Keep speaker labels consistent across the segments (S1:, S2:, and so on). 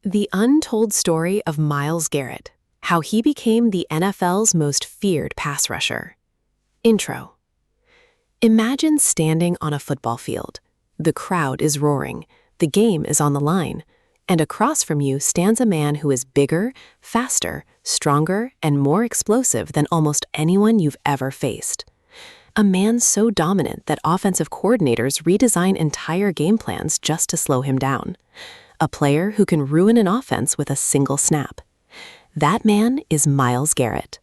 S1: The untold story of Myles Garrett, how he became the NFL's most feared pass rusher. Intro. Imagine standing on a football field. The crowd is roaring, the game is on the line, and across from you stands a man who is bigger, faster, stronger, and more explosive than almost anyone you've ever faced. A man so dominant that offensive coordinators redesign entire game plans just to slow him down. A player who can ruin an offense with a single snap. That man is Myles Garrett.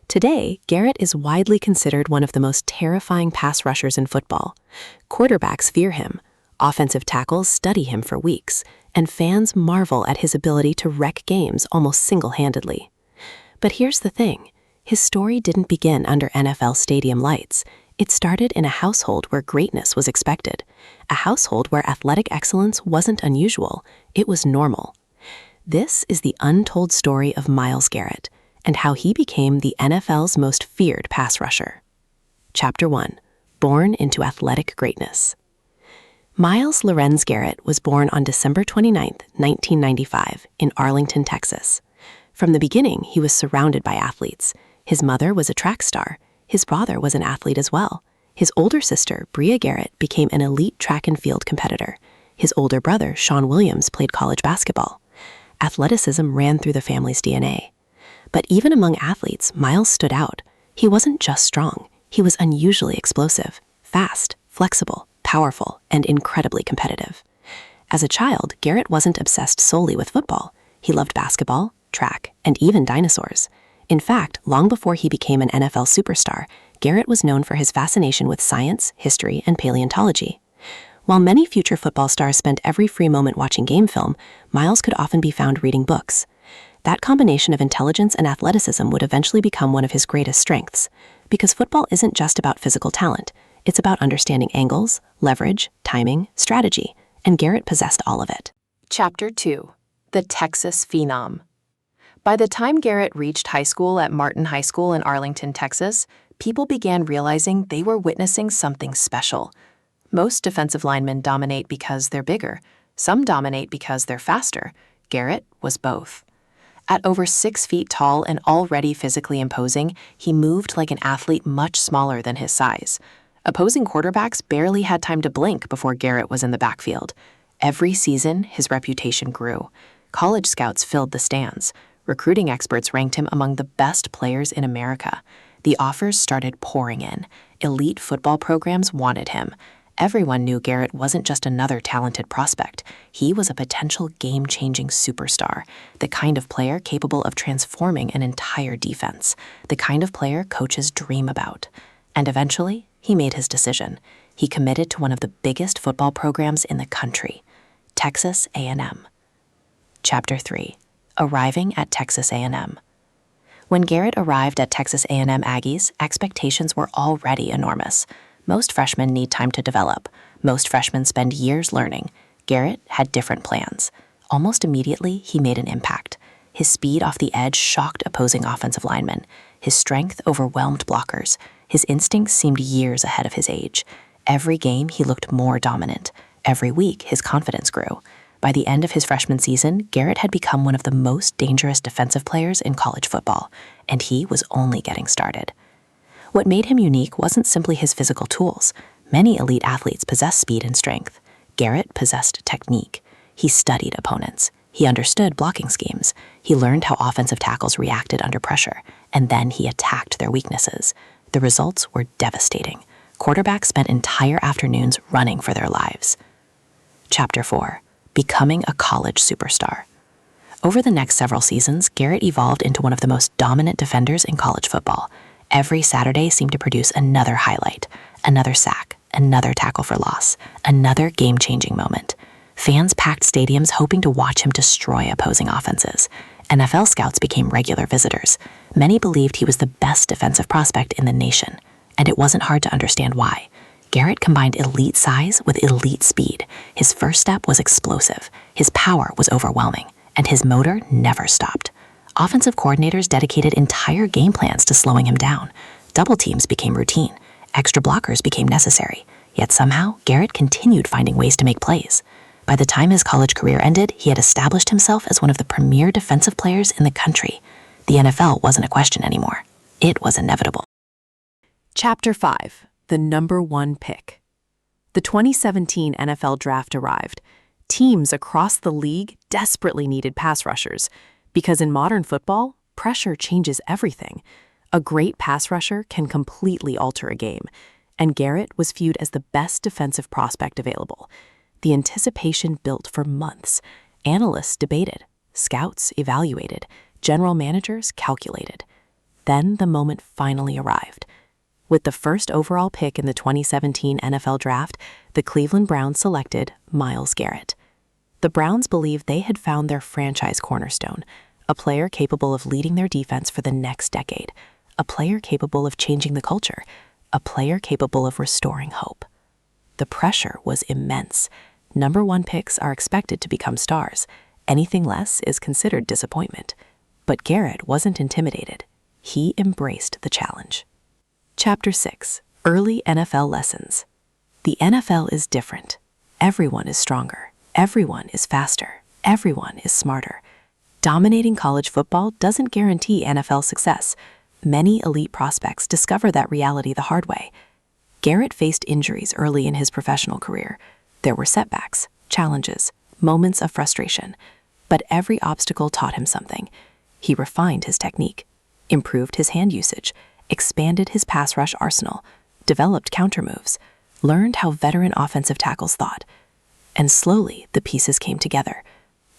S1: Today, Garrett is widely considered one of the most terrifying pass rushers in football. Quarterbacks fear him, offensive tackles study him for weeks, and fans marvel at his ability to wreck games almost single-handedly. But here's the thing. His story didn't begin under NFL stadium lights. It started in a household where greatness was expected, a household where athletic excellence wasn't unusual, it was normal. This is the untold story of Myles Garrett and how he became the NFL's most feared pass rusher. Chapter 1. Born into athletic greatness. Myles Lorenz Garrett was born on December 29, 1995, in Arlington, Texas. From the beginning, he was surrounded by athletes. His mother was a track star. His father was an athlete as well. His older sister, Bria Garrett, became an elite track and field competitor. His older brother, Sean Williams, played college basketball. Athleticism ran through the family's DNA. But even among athletes, Myles stood out. He wasn't just strong. He was unusually explosive, fast, flexible, powerful, and incredibly competitive. As a child, Garrett wasn't obsessed solely with football. He loved basketball, track, and even dinosaurs. In fact, long before he became an NFL superstar, Garrett was known for his fascination with science, history, and paleontology. While many future football stars spent every free moment watching game film, Myles could often be found reading books. That combination of intelligence and athleticism would eventually become one of his greatest strengths, because football isn't just about physical talent. It's about understanding angles, leverage, timing, strategy, and Garrett possessed all of it.
S2: Chapter 2. The Texas Phenom. By the time Garrett reached high school at Martin High School in Arlington, Texas, people began realizing they were witnessing something special. Most defensive linemen dominate because they're bigger. Some dominate because they're faster. Garrett was both. At over 6 feet tall and already physically imposing, he moved like an athlete much smaller than his size. Opposing quarterbacks barely had time to blink before Garrett was in the backfield. Every season, his reputation grew. College scouts filled the stands. Recruiting experts ranked him among the best players in America. The offers started pouring in. Elite football programs wanted him. Everyone knew Garrett wasn't just another talented prospect. He was a potential game-changing superstar, the kind of player capable of transforming an entire defense, the kind of player coaches dream about. And eventually, he made his decision. He committed to one of the biggest football programs in the country, Texas A&M. Chapter 3. Arriving at Texas A&M. When Garrett arrived at Texas A&M Aggies, expectations were already enormous. Most freshmen need time to develop. Most freshmen spend years learning. Garrett had different plans. Almost immediately, he made an impact. His speed off the edge shocked opposing offensive linemen. His strength overwhelmed blockers. His instincts seemed years ahead of his age. Every game, he looked more dominant. Every week, his confidence grew. By the end of his freshman season, Garrett had become one of the most dangerous defensive players in college football, and he was only getting started. What made him unique wasn't simply his physical tools. Many elite athletes possess speed and strength. Garrett possessed technique. He studied opponents. He understood blocking schemes. He learned how offensive tackles reacted under pressure, and then he attacked their weaknesses. The results were devastating. Quarterbacks spent entire afternoons running for their lives. Chapter 4. Becoming a college superstar. Over the next several seasons, Garrett evolved into one of the most dominant defenders in college football. Every Saturday seemed to produce another highlight, another sack, another tackle for loss, another game-changing moment. Fans packed stadiums hoping to watch him destroy opposing offenses. NFL scouts became regular visitors. Many believed he was the best defensive prospect in the nation, and it wasn't hard to understand why. Garrett combined elite size with elite speed. His first step was explosive, his power was overwhelming, and his motor never stopped. Offensive coordinators dedicated entire game plans to slowing him down. Double teams became routine. Extra blockers became necessary. Yet somehow, Garrett continued finding ways to make plays. By the time his college career ended, he had established himself as one of the premier defensive players in the country. The NFL wasn't a question anymore. It was inevitable.
S1: Chapter 5. The number 1 pick. The 2017 NFL Draft arrived. Teams across the league desperately needed pass rushers, because in modern football, pressure changes everything. A great pass rusher can completely alter a game, and Garrett was viewed as the best defensive prospect available. The anticipation built for months. Analysts debated, scouts evaluated, general managers calculated. Then the moment finally arrived. With the first overall pick in the 2017 NFL Draft, the Cleveland Browns selected Myles Garrett. The Browns believed they had found their franchise cornerstone, a player capable of leading their defense for the next decade, a player capable of changing the culture, a player capable of restoring hope. The pressure was immense. Number 1 picks are expected to become stars. Anything less is considered disappointment. But Garrett wasn't intimidated. He embraced the challenge. Chapter 6. Early NFL Lessons. The NFL is different. Everyone is stronger. Everyone is faster. Everyone is smarter. Dominating college football doesn't guarantee NFL success. Many elite prospects discover that reality the hard way. Garrett faced injuries early in his professional career. There were setbacks, challenges, moments of frustration. But every obstacle taught him something. He refined his technique, improved his hand usage, expanded his pass rush arsenal, developed countermoves, learned how veteran offensive tackles thought. And slowly, the pieces came together.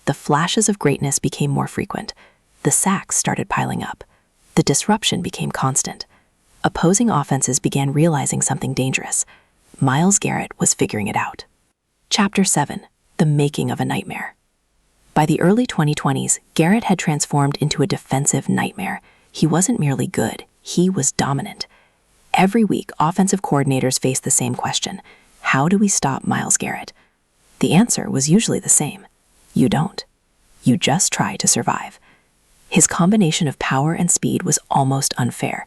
S1: The flashes of greatness became more frequent. The sacks started piling up. The disruption became constant. Opposing offenses began realizing something dangerous. Myles Garrett was figuring it out. Chapter 7. The Making of a Nightmare. By the early 2020s, Garrett had transformed into a defensive nightmare. He wasn't merely good, he was dominant. Every week, offensive coordinators faced the same question: how do we stop Myles Garrett? The answer was usually the same: you don't. You just try to survive. His combination of power and speed was almost unfair.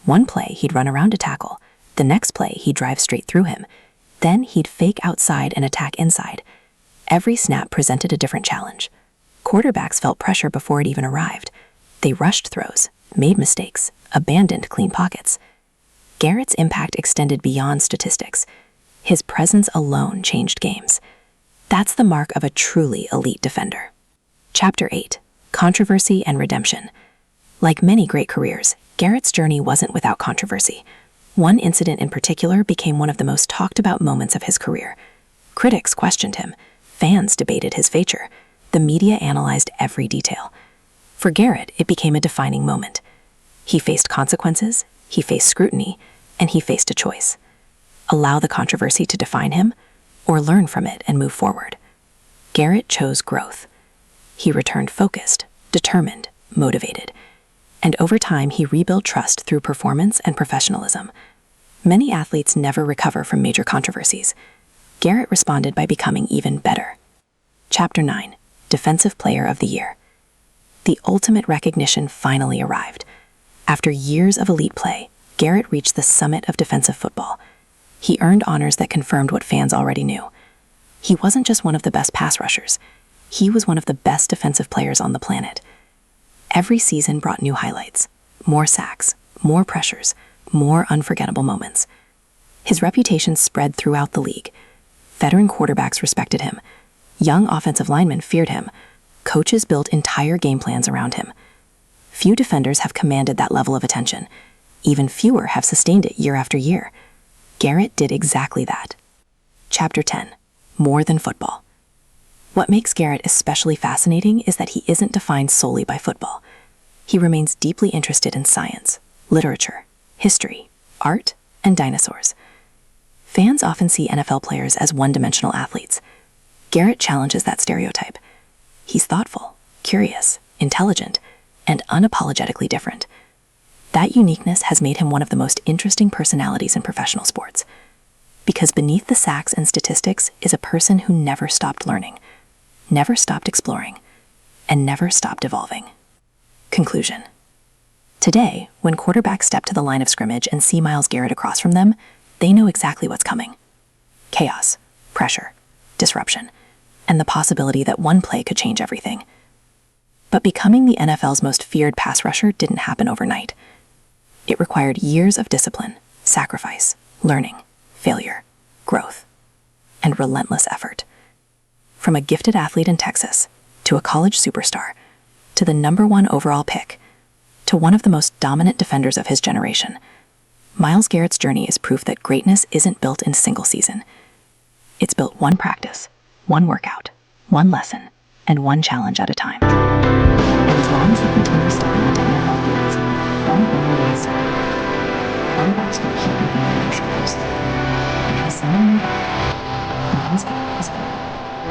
S1: One play, he'd run around a tackle. The next play, he'd drive straight through him. Then he'd fake outside and attack inside. Every snap presented a different challenge. Quarterbacks felt pressure before it even arrived. They rushed throws, made mistakes, abandoned clean pockets. Garrett's impact extended beyond statistics. His presence alone changed games. That's the mark of a truly elite defender. Chapter 8. Controversy and Redemption. Like many great careers, Garrett's journey wasn't without controversy. One incident in particular became one of the most talked about moments of his career. Critics questioned him. Fans debated his future. The media analyzed every detail. For Garrett, it became a defining moment. He faced consequences, he faced scrutiny, and he faced a choice. Allow the controversy to define him, or learn from it and move forward. Garrett chose growth. He returned focused, determined, motivated. And over time, he rebuilt trust through performance and professionalism. Many athletes never recover from major controversies. Garrett responded by becoming even better. Chapter 9. Defensive Player of the Year. The ultimate recognition finally arrived. After years of elite play, Garrett reached the summit of defensive football. He earned honors that confirmed what fans already knew. He wasn't just one of the best pass rushers. He was one of the best defensive players on the planet. Every season brought new highlights, more sacks, more pressures, more unforgettable moments. His reputation spread throughout the league. Veteran quarterbacks respected him. Young offensive linemen feared him. Coaches built entire game plans around him. Few defenders have commanded that level of attention. Even fewer have sustained it year after year. Garrett did exactly that. Chapter 10. More than football. What makes Garrett especially fascinating is that he isn't defined solely by football. He remains deeply interested in science, literature, history, art, and dinosaurs. Fans often see NFL players as one-dimensional athletes. Garrett challenges that stereotype. He's thoughtful, curious, intelligent, and unapologetically different. That uniqueness has made him one of the most interesting personalities in professional sports. Because beneath the sacks and statistics is a person who never stopped learning, never stopped exploring, and never stopped evolving. Conclusion. Today, when quarterbacks step to the line of scrimmage and see Myles Garrett across from them, they know exactly what's coming. Chaos, pressure, disruption. and the possibility that one play could change everything. But becoming the NFL's most feared pass rusher didn't happen overnight. It required years of discipline, sacrifice, learning, failure, growth, and relentless effort. From a gifted athlete in Texas, to a college superstar, to the #1 overall pick, to one of the most dominant defenders of his generation, Myles Garrett's journey is proof that greatness isn't built in a single season. It's built one practice, one workout, one lesson, and one challenge at a time.